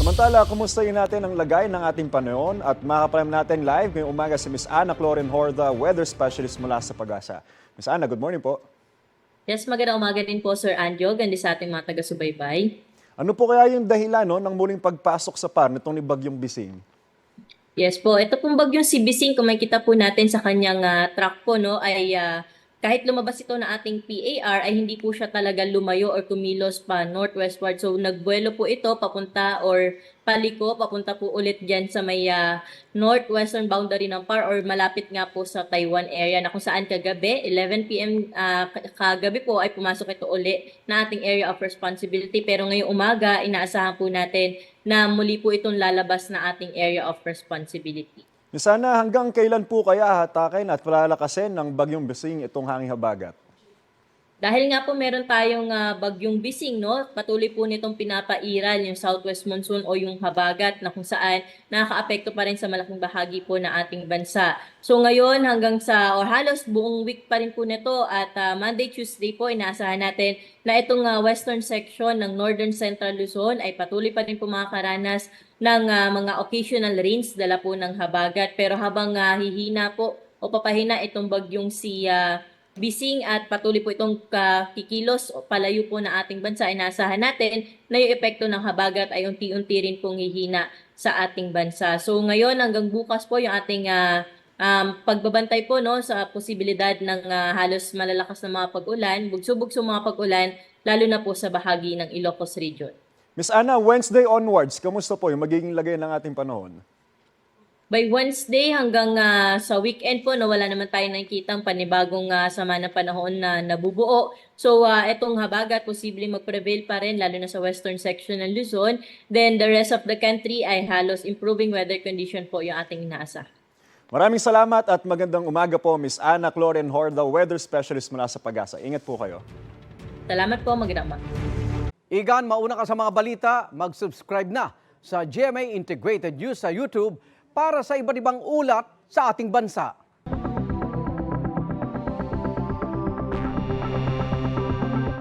Samantala, kumustahin natin ang lagay ng ating panahon at makapalam natin live ngayong umaga si Miss Ana Cloren Horda, Weather Specialist mula sa Pag-asa. Miss Ana, good morning po. Yes, magandang umaga din po, Sir Anjo. Gandi sa ating mga taga-subaybay. Ano po kaya yung dahilan ng muling pagpasok sa par nitong ni Bagyong Bising? Yes po, ito pong bagyong si Bising, kung makikita po natin sa kanyang track po, no, ay kahit lumabas ito na ating PAR, ay hindi po siya talaga lumayo or kumilos pa northwestward. So nagbuelo po ito papunta or paliko, papunta po ulit dyan sa may northwestern boundary ng PAR or malapit nga po sa Taiwan area na kung saan kagabi, 11 p.m. Kagabi po ay pumasok ito uli na ating area of responsibility. Pero ngayong umaga, inaasahan po natin na muli po itong lalabas na ating area of responsibility. Miss Ana, hanggang kailan po kaya hatakin at palalakasin ng Bagyong Bising itong hanging habagat? Dahil nga po meron tayong bagyong Bising, no? Patuloy po nitong pinapairal yung southwest monsoon o yung habagat na kung saan nakakaapekto pa rin sa malaking bahagi po na ating bansa. So ngayon hanggang sa or halos buong week pa rin po nito at Monday, Tuesday po inaasahan natin na itong western section ng Northern Central Luzon ay patuloy pa rin po makakaranas ng mga occasional rains dala po ng habagat. Pero habang hihina po o papahina itong bagyong si Bising at patuloy po itong kikilos o palayo po na ating bansa, inaasahan natin na yung epekto ng habagat ay unti-unti rin pong hihina sa ating bansa. So ngayon hanggang bukas po yung ating pagbabantay po, no, sa posibilidad ng halos malalakas na mga pag-ulan, bugso-bugso mga pag-ulan, lalo na po sa bahagi ng Ilocos Region. Miss Ana, Wednesday onwards, kamusta po yung magiging lagay ng ating panahon? By Wednesday hanggang sa weekend po na wala naman tayo nakikitang panibagong sama ng panahon na nabubuo. So itong habagat posibleng mag-prevail pa rin lalo na sa western section ng Luzon. Then the rest of the country ay halos improving weather condition po yung ating inaasa. Maraming salamat at magandang umaga po, Miss Ana Cloren Horda, Weather Specialist mula sa Pag-asa. Ingat po kayo. Salamat po, magandang umaga. Igan, mauna ka sa mga balita, mag-subscribe na sa GMA Integrated News sa YouTube para sa iba't ibang ulat sa ating bansa.